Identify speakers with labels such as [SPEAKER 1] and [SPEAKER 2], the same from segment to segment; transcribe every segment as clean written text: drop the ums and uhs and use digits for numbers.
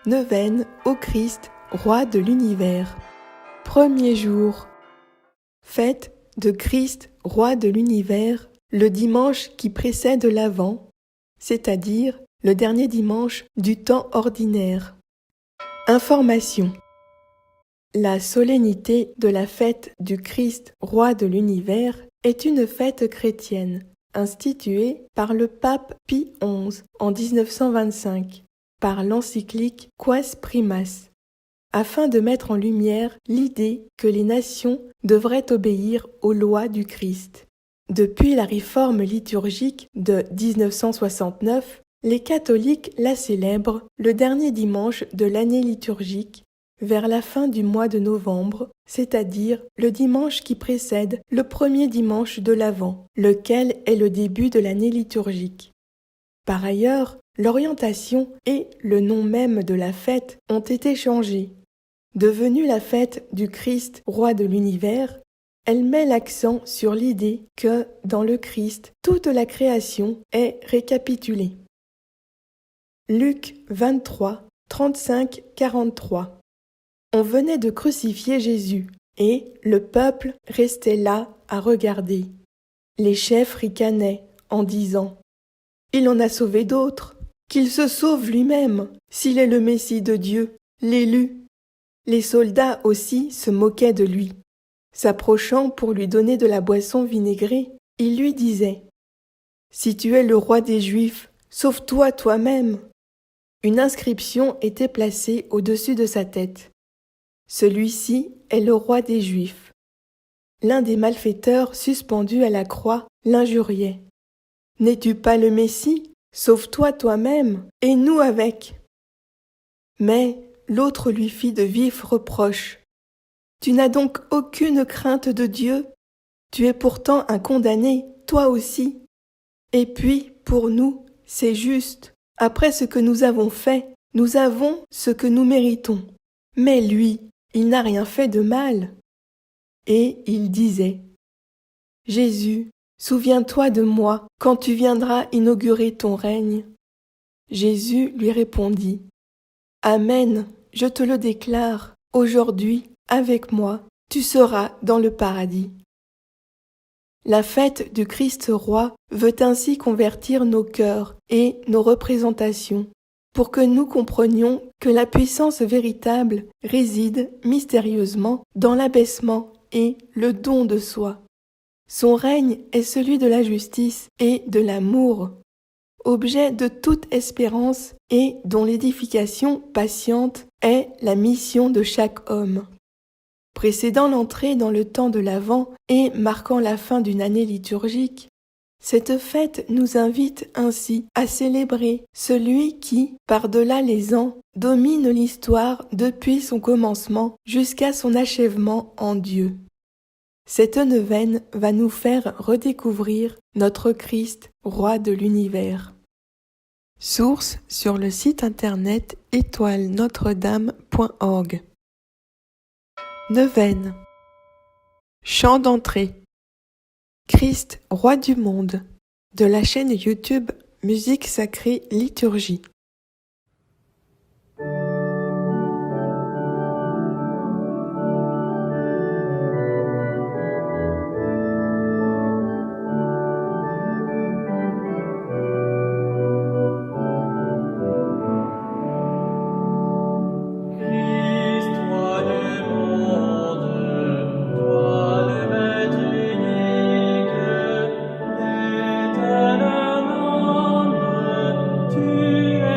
[SPEAKER 1] Neuvaine au Christ, roi de l'univers. Premier jour. Fête de Christ, roi de l'univers, le dimanche qui précède l'Avent, c'est-à-dire le dernier dimanche du temps ordinaire. Information. La solennité de la fête du Christ, roi de l'univers, est une fête chrétienne, instituée par le pape Pie XI en 1925, par l'encyclique Quas Primas, afin de mettre en lumière l'idée que les nations devraient obéir aux lois du Christ. Depuis la réforme liturgique de 1969, les catholiques la célèbrent le dernier dimanche de l'année liturgique, vers la fin du mois de novembre, c'est-à-dire le dimanche qui précède le premier dimanche de l'Avent, lequel est le début de l'année liturgique. Par ailleurs, l'orientation et le nom même de la fête ont été changés. Devenue la fête du Christ, roi de l'univers, elle met l'accent sur l'idée que, dans le Christ, toute la création est récapitulée. Luc 23, 35-43. On venait de crucifier Jésus, et le peuple restait là à regarder. Les chefs ricanaient en disant « Il en a sauvé d'autres, qu'il se sauve lui-même, s'il est le Messie de Dieu, l'élu. » Les soldats aussi se moquaient de lui. S'approchant pour lui donner de la boisson vinaigrée, ils lui disaient « Si tu es le roi des Juifs, sauve-toi toi-même !» Une inscription était placée au-dessus de sa tête. Celui-ci est le roi des Juifs. L'un des malfaiteurs suspendus à la croix l'injuriait. « N'es-tu pas le Messie? Sauve-toi toi-même, et nous avec !» Mais l'autre lui fit de vifs reproches. « Tu n'as donc aucune crainte de Dieu? Tu es pourtant un condamné, toi aussi. Et puis, pour nous, c'est juste. Après ce que nous avons fait, nous avons ce que nous méritons. Mais lui, il n'a rien fait de mal. » Et il disait « Jésus, souviens-toi de moi quand tu viendras inaugurer ton règne. » Jésus lui répondit « Amen, je te le déclare, aujourd'hui, avec moi, tu seras dans le paradis. » La fête du Christ roi veut ainsi convertir nos cœurs et nos représentations, pour que nous comprenions que la puissance véritable réside mystérieusement dans l'abaissement et le don de soi. Son règne est celui de la justice et de l'amour, objet de toute espérance et dont l'édification patiente est la mission de chaque homme. Précédant l'entrée dans le temps de l'Avent et marquant la fin d'une année liturgique, cette fête nous invite ainsi à célébrer celui qui, par-delà les ans, domine l'histoire depuis son commencement jusqu'à son achèvement en Dieu. Cette neuvaine va nous faire redécouvrir notre Christ, roi de l'univers. Source sur le site internet étoile-notre-dame.org. Neuvaine. Chant d'entrée. Christ, roi du monde, de la chaîne YouTube Musique sacrée liturgie.
[SPEAKER 2] Tu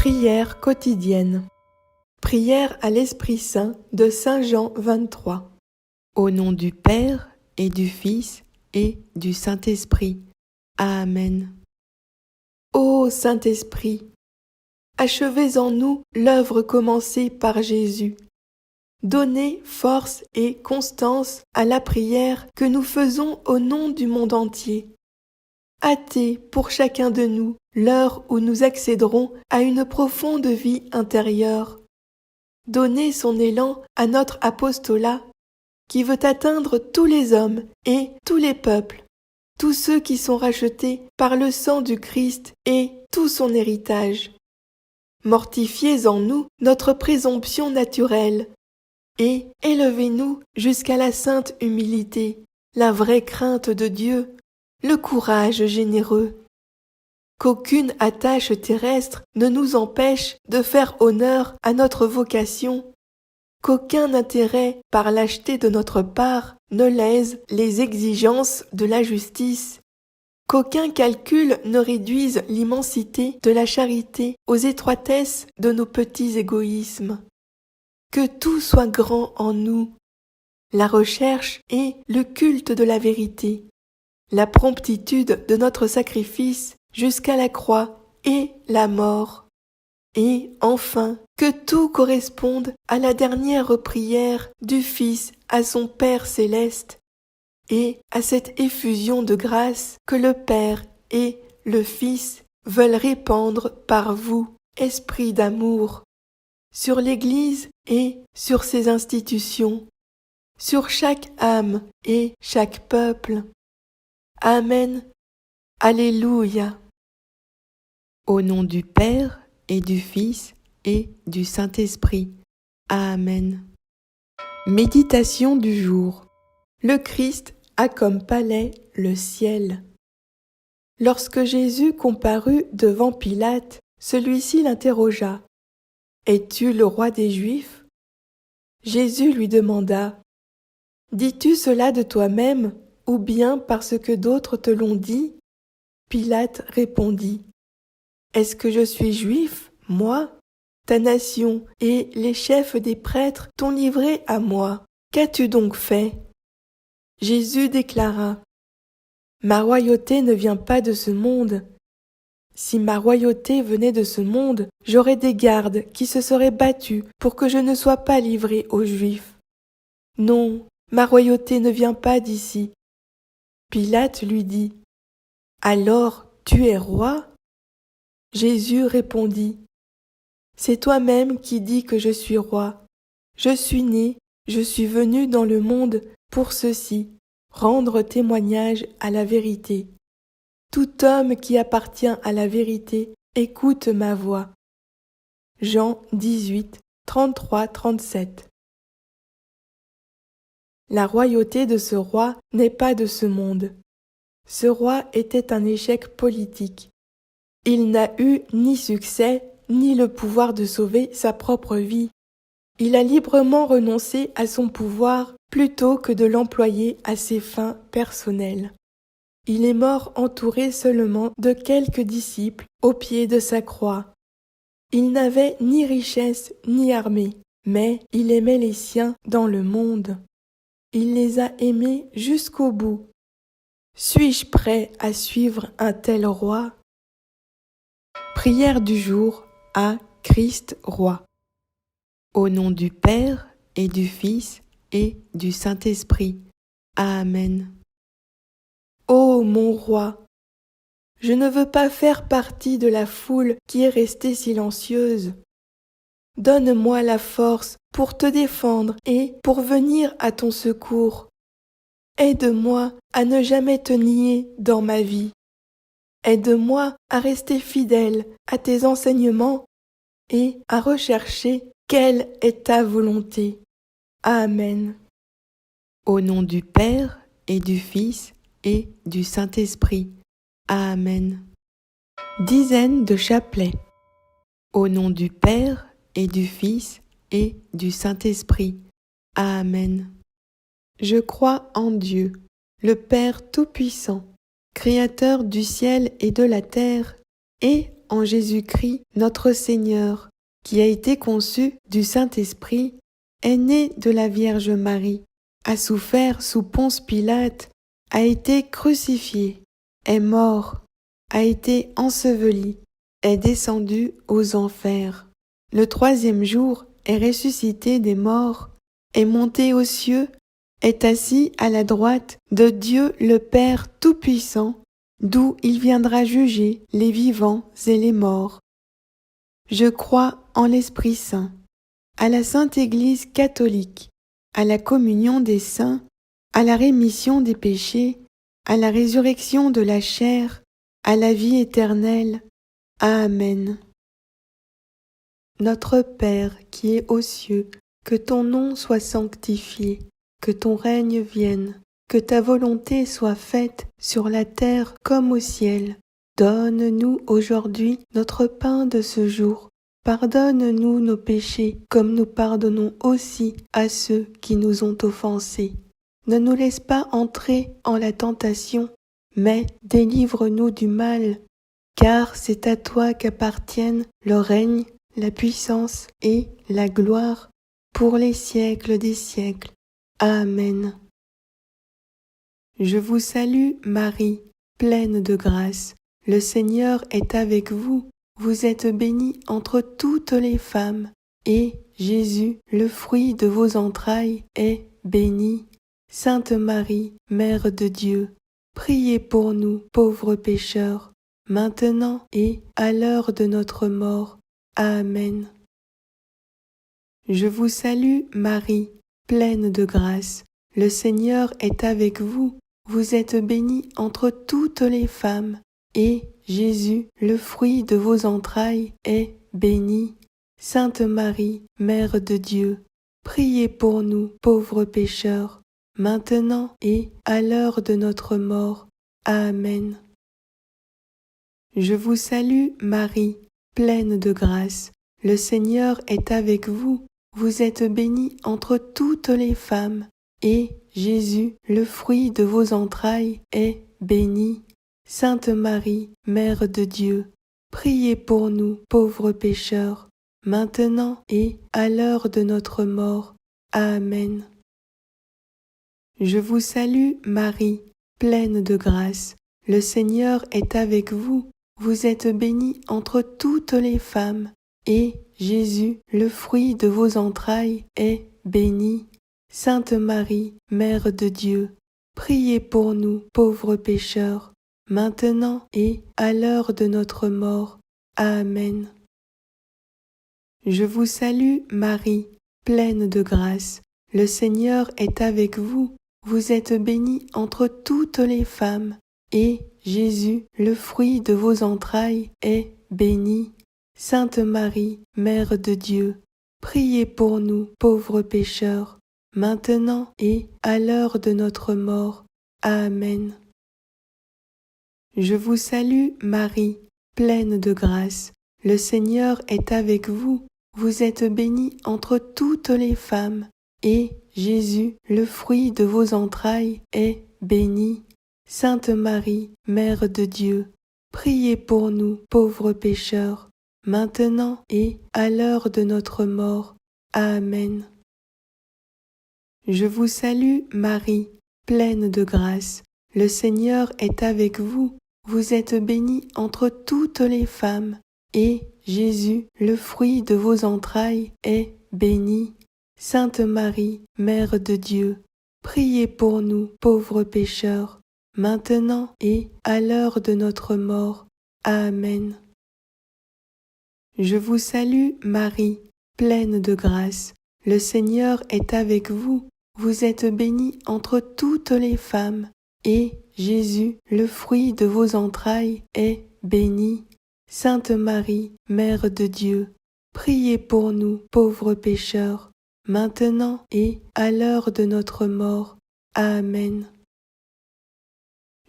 [SPEAKER 1] Prière quotidienne. Prière à l'Esprit Saint de Saint Jean 23. Au nom du Père et du Fils et du Saint-Esprit. Amen. Ô Saint-Esprit, achevez en nous l'œuvre commencée par Jésus. Donnez force et constance à la prière que nous faisons au nom du monde entier. Hâtez pour chacun de nous l'heure où nous accéderons à une profonde vie intérieure. Donnez son élan à notre apostolat qui veut atteindre tous les hommes et tous les peuples, tous ceux qui sont rachetés par le sang du Christ et tout son héritage. Mortifiez en nous notre présomption naturelle et élevez-nous jusqu'à la sainte humilité, la vraie crainte de Dieu, le courage généreux. Qu'aucune attache terrestre ne nous empêche de faire honneur à notre vocation, qu'aucun intérêt par lâcheté de notre part ne lèse les exigences de la justice, qu'aucun calcul ne réduise l'immensité de la charité aux étroitesses de nos petits égoïsmes. Que tout soit grand en nous, la recherche et le culte de la vérité, la promptitude de notre sacrifice jusqu'à la croix et la mort. Et enfin, que tout corresponde à la dernière prière du Fils à son Père céleste et à cette effusion de grâce que le Père et le Fils veulent répandre par vous, esprit d'amour, sur l'Église et sur ses institutions, sur chaque âme et chaque peuple. Amen. Alléluia. Au nom du Père et du Fils et du Saint-Esprit. Amen. Méditation du jour. Le Christ a comme palais le ciel. Lorsque Jésus comparut devant Pilate, celui-ci l'interrogea. « Es-tu le roi des Juifs ?» Jésus lui demanda. « Dis-tu cela de toi-même ou bien parce que d'autres te l'ont dit ?» Pilate répondit. « Est-ce que je suis juif, moi ? Ta nation et les chefs des prêtres t'ont livré à moi. Qu'as-tu donc fait ?» Jésus déclara. « Ma royauté ne vient pas de ce monde. Si ma royauté venait de ce monde, j'aurais des gardes qui se seraient battus pour que je ne sois pas livré aux Juifs. Non, ma royauté ne vient pas d'ici. » Pilate lui dit. « Alors, tu es roi ?» Jésus répondit. « C'est toi-même qui dis que je suis roi. Je suis né, je suis venu dans le monde pour ceci, rendre témoignage à la vérité. Tout homme qui appartient à la vérité écoute ma voix. » Jean 18, 33-37. La royauté de ce roi n'est pas de ce monde. Ce roi était un échec politique. Il n'a eu ni succès, ni le pouvoir de sauver sa propre vie. Il a librement renoncé à son pouvoir plutôt que de l'employer à ses fins personnelles. Il est mort entouré seulement de quelques disciples au pied de sa croix. Il n'avait ni richesse ni armée, mais il aimait les siens dans le monde. Il les a aimés jusqu'au bout. Suis-je prêt à suivre un tel roi ? Prière du jour à Christ roi. Au nom du Père et du Fils et du Saint-Esprit. Amen. Ô mon roi, je ne veux pas faire partie de la foule qui est restée silencieuse. Donne-moi la force pour te défendre et pour venir à ton secours. Aide-moi à ne jamais te nier dans ma vie. Aide-moi à rester fidèle à tes enseignements et à rechercher quelle est ta volonté. Amen. Au nom du Père et du Fils et du Saint-Esprit. Amen. Dizaine de chapelets. Au nom du Père et du Fils et du Saint-Esprit. Amen. Je crois en Dieu, le Père Tout-Puissant, Créateur du ciel et de la terre, et en Jésus-Christ, notre Seigneur, qui a été conçu du Saint-Esprit, est né de la Vierge Marie, a souffert sous Ponce Pilate, a été crucifié, est mort, a été enseveli, est descendu aux enfers. Le troisième jour est ressuscité des morts, est monté aux cieux, est assis à la droite de Dieu le Père Tout-Puissant, d'où il viendra juger les vivants et les morts. Je crois en l'Esprit Saint, à la Sainte Église catholique, à la communion des saints, à la rémission des péchés, à la résurrection de la chair, à la vie éternelle. Amen. Notre Père qui es aux cieux, que ton nom soit sanctifié, que ton règne vienne, que ta volonté soit faite sur la terre comme au ciel. Donne-nous aujourd'hui notre pain de ce jour. Pardonne-nous nos péchés, comme nous pardonnons aussi à ceux qui nous ont offensés. Ne nous laisse pas entrer en la tentation, mais délivre-nous du mal, car c'est à toi qu'appartiennent le règne, la puissance et la gloire, pour les siècles des siècles. Amen. Je vous salue, Marie, pleine de grâce. Le Seigneur est avec vous. Vous êtes bénie entre toutes les femmes, et Jésus, le fruit de vos entrailles, est béni. Sainte Marie, Mère de Dieu, priez pour nous, pauvres pécheurs, maintenant et à l'heure de notre mort. Amen. Je vous salue, Marie, pleine de grâce. Le Seigneur est avec vous. Vous êtes bénie entre toutes les femmes, et Jésus, le fruit de vos entrailles, est béni. Sainte Marie, Mère de Dieu, priez pour nous, pauvres pécheurs, maintenant et à l'heure de notre mort. Amen. Je vous salue, Marie, pleine de grâce. Le Seigneur est avec vous. Vous êtes bénie entre toutes les femmes, et Jésus, le fruit de vos entrailles, est béni. Sainte Marie, Mère de Dieu, priez pour nous, pauvres pécheurs, maintenant et à l'heure de notre mort. Amen. Je vous salue, Marie, pleine de grâce. Le Seigneur est avec vous. Vous êtes bénie entre toutes les femmes, et Jésus, le fruit de vos entrailles, est béni. Sainte Marie, Mère de Dieu, priez pour nous, pauvres pécheurs, maintenant et à l'heure de notre mort. Amen. Je vous salue, Marie, pleine de grâce. Le Seigneur est avec vous. Vous êtes bénie entre toutes les femmes, et Jésus, le fruit de vos entrailles, est béni. Sainte Marie, Mère de Dieu, priez pour nous, pauvres pécheurs, maintenant et à l'heure de notre mort. Amen. Je vous salue, Marie, pleine de grâce. Le Seigneur est avec vous. Vous êtes bénie entre toutes les femmes, et Jésus, le fruit de vos entrailles, est béni. Sainte Marie, Mère de Dieu, priez pour nous, pauvres pécheurs, maintenant et à l'heure de notre mort. Amen. Je vous salue, Marie, pleine de grâce. Le Seigneur est avec vous. Vous êtes bénie entre toutes les femmes, et Jésus, le fruit de vos entrailles, est béni. Sainte Marie, Mère de Dieu, priez pour nous, pauvres pécheurs, maintenant et à l'heure de notre mort. Amen. Je vous salue, Marie, pleine de grâce. Le Seigneur est avec vous. Vous êtes bénie entre toutes les femmes, et Jésus, le fruit de vos entrailles, est béni. Sainte Marie, Mère de Dieu, priez pour nous, pauvres pécheurs, maintenant et à l'heure de notre mort. Amen.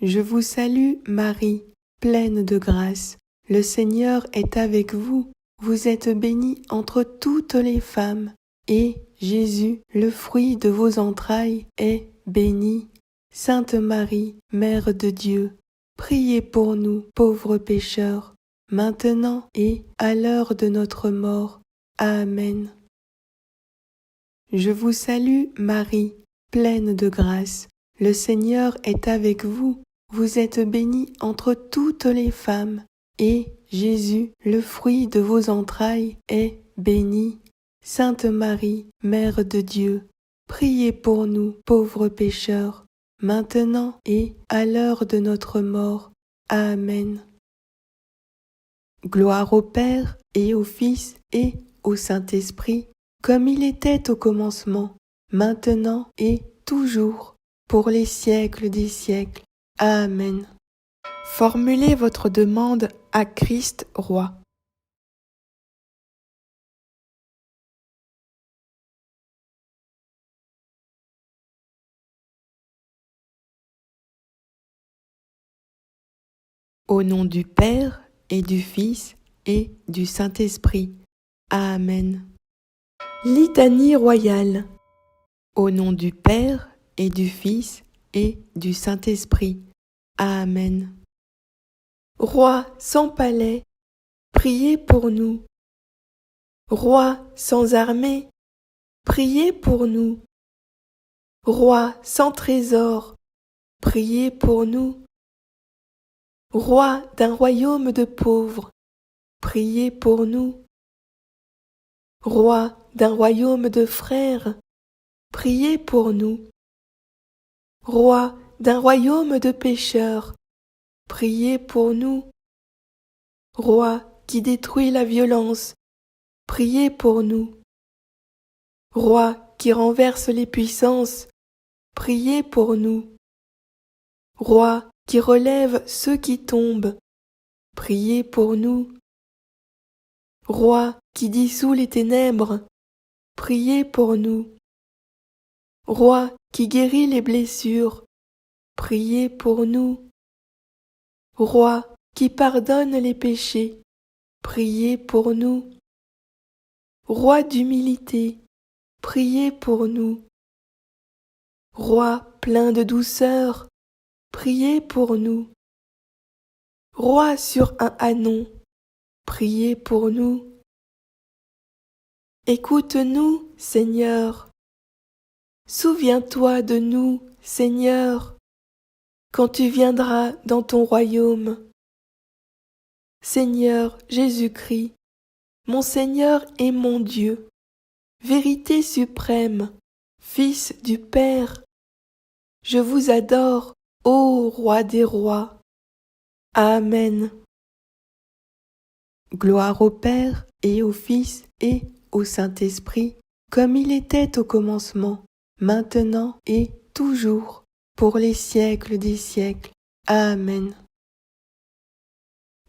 [SPEAKER 1] Je vous salue, Marie, pleine de grâce. Le Seigneur est avec vous. Vous êtes bénie entre toutes les femmes, et Jésus, le fruit de vos entrailles, est béni. Sainte Marie, Mère de Dieu, priez pour nous, pauvres pécheurs, maintenant et à l'heure de notre mort. Amen. Je vous salue, Marie, pleine de grâce. Le Seigneur est avec vous. Vous êtes bénie entre toutes les femmes, et Jésus, le fruit de vos entrailles, est béni. Sainte Marie, Mère de Dieu, priez pour nous, pauvres pécheurs, maintenant et à l'heure de notre mort. Amen. Gloire au Père et au Fils et au Saint-Esprit, comme il était au commencement, maintenant et toujours, pour les siècles des siècles. Amen. Formulez votre demande à Christ Roi. Au nom du Père et du Fils et du Saint-Esprit. Amen. Litanie royale. Au nom du Père et du Fils et du Saint-Esprit. Amen. Roi sans palais, priez pour nous. Roi sans armée, priez pour nous. Roi sans trésor, priez pour nous. Roi d'un royaume de pauvres, priez pour nous. Roi d'un royaume de frères, priez pour nous. Roi d'un royaume de pécheurs, priez pour nous. Roi qui détruit la violence, priez pour nous. Roi qui renverse les puissances, priez pour nous. Roi qui relève ceux qui tombent, priez pour nous. Roi qui dissout les ténèbres, priez pour nous. Roi qui guérit les blessures, priez pour nous. Roi qui pardonne les péchés, priez pour nous. Roi d'humilité, priez pour nous. Roi plein de douceur, priez pour nous. Roi sur un ânon, priez pour nous. Écoute-nous, Seigneur. Souviens-toi de nous, Seigneur, quand tu viendras dans ton royaume. Seigneur Jésus-Christ, mon Seigneur et mon Dieu, vérité suprême, Fils du Père, je vous adore, ô Roi des rois. Amen. Gloire au Père et au Fils et au Saint-Esprit, comme il était au commencement, maintenant et toujours, pour les siècles des siècles. Amen.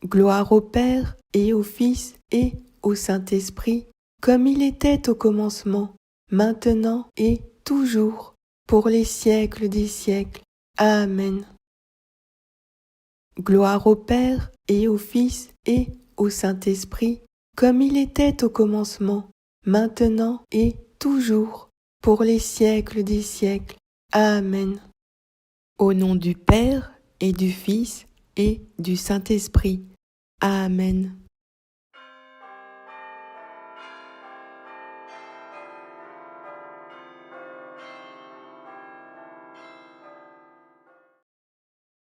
[SPEAKER 1] Gloire au Père et au Fils et au Saint-Esprit, comme il était au commencement, maintenant et toujours, pour les siècles des siècles. Amen. Gloire au Père et au Fils et au Saint-Esprit, comme il était au commencement, maintenant et toujours, pour les siècles des siècles. Amen. Au nom du Père et du Fils et du Saint-Esprit. Amen.